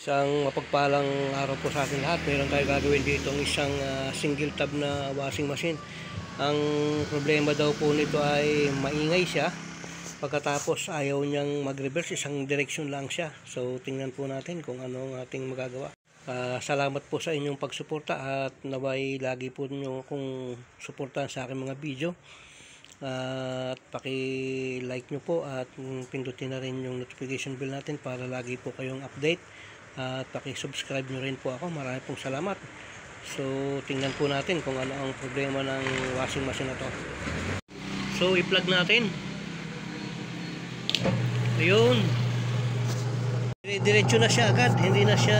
Isang mapagpalang araw po sa atin lahat. Meron tayo gagawin dito ng isang single tab na washing machine. Ang problema daw po nito ay maingay siya. Pagkatapos ayaw niyang mag-reverse, isang direksyon lang siya. So tingnan po natin kung ano ang ating magagawa. Salamat po sa inyong pagsuporta at naway lagi po niyo kung suportahan sa aking mga video. At paki-like nyo po at pindutin na rin yung notification bell natin para lagi po kayong update. At paki-subscribe nyo rin po ako. Marami pong salamat. So tingnan po natin kung ano ang problema ng washing machine na to. So i-plug natin. Ayun, diretso na siya agad, hindi na siya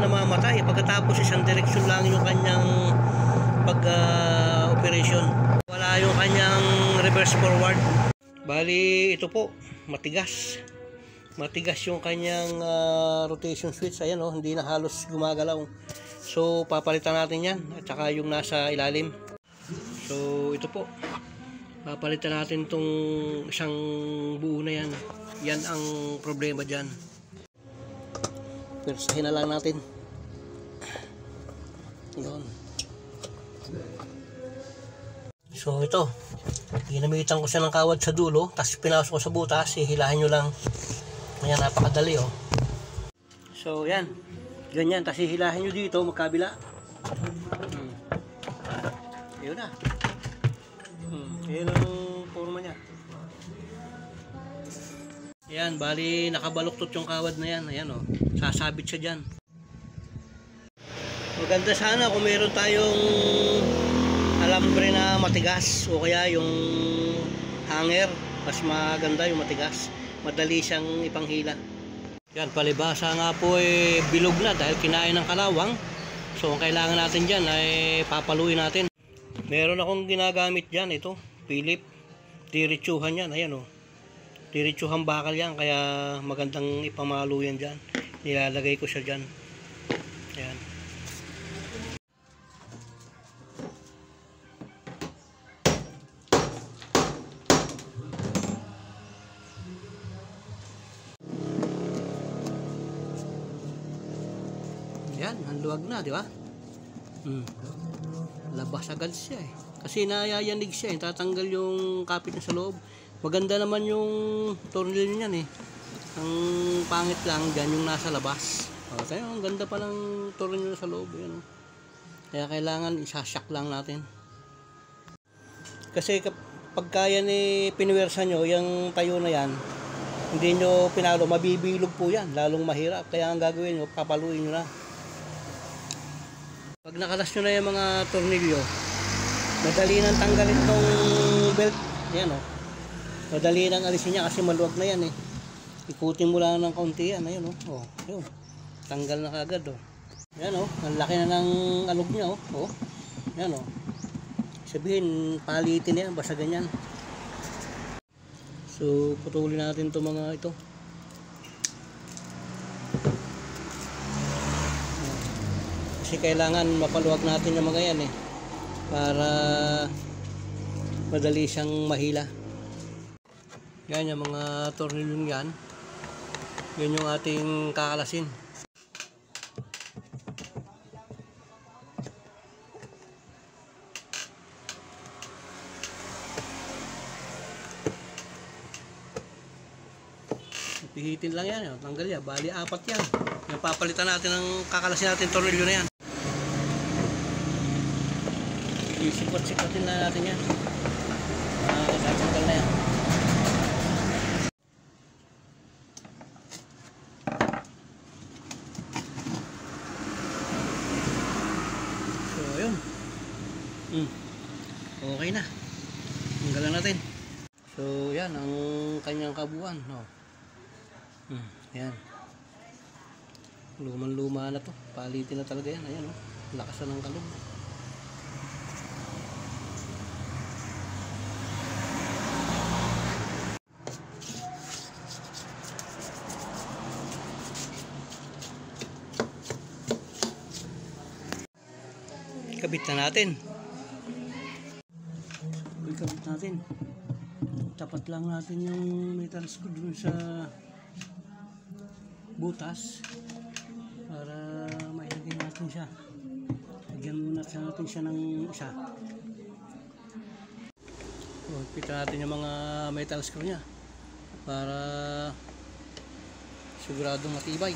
namamatay. Pagkatapos isang direksyon lang yung kanyang pag-operation. Wala yung kanyang reverse forward. Bali ito po, matigas yung kanyang rotation switch. Ayan oh, hindi na halos gumagalaw. So papalitan natin yan, at saka yung nasa ilalim. So ito po, papalitan natin tong isang buo na yan. Yan ang problema dyan. Persahin na lang natin. Yun. So ito, ginamitan ko siya ng kawad sa dulo, tapos pinasok ko sa butas, hihilahin nyo lang. Ayan, napakadali oh. So yan, ganyan, tapos hihilahin nyo dito, magkabila. Ayun na. Ayun ang forma niya. Ayan, bali nakabaluktot yung kawad na yan. Ayan oh, sasabit siya dyan. Maganda sana kung meron tayong alambre na matigas o kaya yung hanger. Mas maganda yung matigas. Madali siyang ipanghila. Yan, palibasa nga po bilog na dahil kinain ng kalawang. So ang kailangan natin dyan ay papaluin natin. Meron akong ginagamit dyan, ito, Philip. Diretsuhan yan, ayan o. Diretsuhan bakal yan, kaya magandang ipamalo yan dyan. Nilalagay ko siya dyan. Ayan. Ayan, ang luwag na, di ba? Labas agad siya eh. Kasi nayayanig siya eh. Tatanggal yung kapit niya sa loob. Maganda naman yung tornilyo niyan eh. Ang pangit lang dyan yung nasa labas. Kaya ang ganda pa ng tornilyo sa loob. Yan. Kaya kailangan isasyak lang natin. Kasi kapag kaya ni pinuwersa nyo, yung tayo na yan, hindi nyo pinalo, mabibilog po yan. Lalong mahirap. Kaya ang gagawin nyo, papaluin nyo na. Pag nakalas nyo na yung mga tornilyo, madali nang tanggalin tong belt. Yan o. Madali nang alisin niya kasi maluwag na yan eh. Ikutin mo lang ng kaunti yan. Ayun o. Oh, yun. Tanggal na kagad o. Yan o. Ang laki na ng alog niya o. Oh. Yan o. Sabihin, palitin yan. Basta ganyan. So, putulin natin itong mga ito. Kasi kailangan mapaluwag natin yung mga yan eh. Para madali siyang mahila. Yan yung mga tornilyo yan. Yan yung ating kakalasin. Pihitin lang yan. Tanggal yan. Bali apat yan. Yung papalitan natin ng kakalasin natin tornilyo na yan. Isipat-sipatin na natin yan. Tatanggal na yan. So ayun. Okay na. Tanggalan natin. So yan ang kanyang kabuuan. Yan. Luman-luma na to. Palitin na talaga yan. Ayan o. Lakas na ng kalog. Kabit na natin. Kabit natin. Tapat lang natin yung metal screw dun sa butas. siya. Lagyan muna natin siya ng isa. So, pita natin yung mga metal screw niya para siguradong matibay.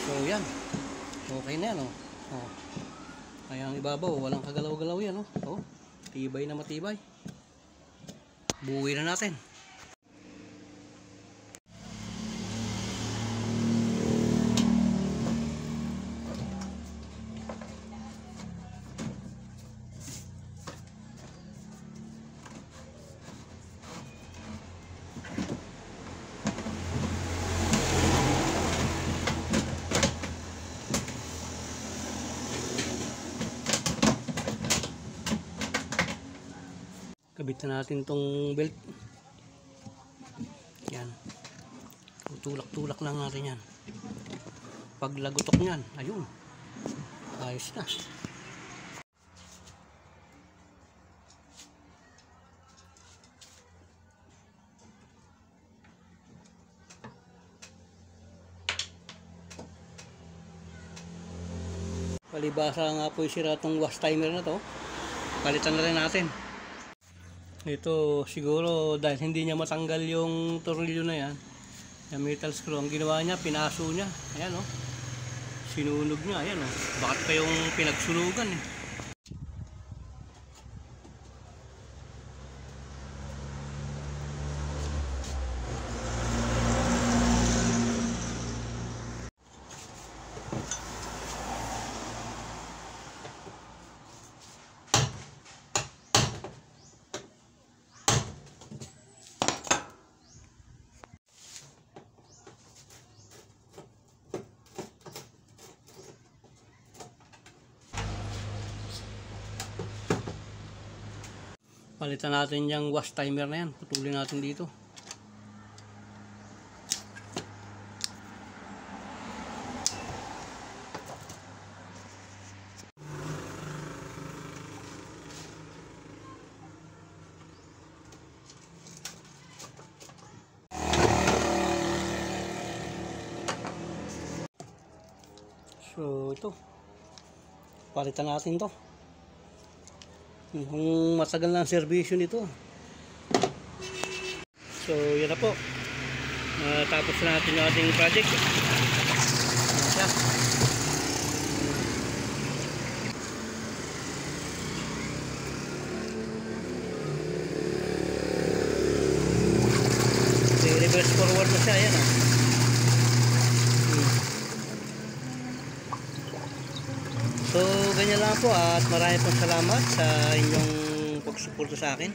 So yan, okay na yan, oh. Oh. Kaya ang ibabaw, walang kagalaw-galaw yan, oh. Oh, tibay na matibay. Buuwi na natin. Kabit na natin tong belt. Yan. Tutulak-tulak lang natin yan. Pag lagutok nyan, ayun. Ayos na. Palibasa nga po yung sira tong wash timer na to. Palitan na rin natin. Ito siguro dahil hindi niya matanggal yung tornilyo na yan, yung metal screw, ang ginawa niya, pinaso niya. Ayan, oh. Sinunog niya. Ayan, oh. Bakit pa yung pinagsunugan eh. Palitan natin yung wash timer na yan. Putulin natin dito. So ito, palitan natin to. Kung matagal na ang servisyo nito. So yan na po, tapos na natin yung ating project. Yan siya. Reverse forward na siya. Yan, oh. So ganyan lang po at marami pong salamat sa inyong pagsuporta sa akin.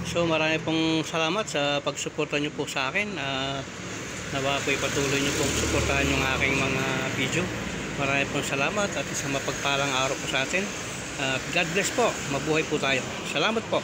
So marami pong salamat sa pagsuporta nyo po sa akin. Nawa po ipatuloy nyo pong suportahan yung aking mga video. Marami pong salamat at isang mapagpalang araw po sa atin. God bless po. Mabuhay po tayo. Salamat po.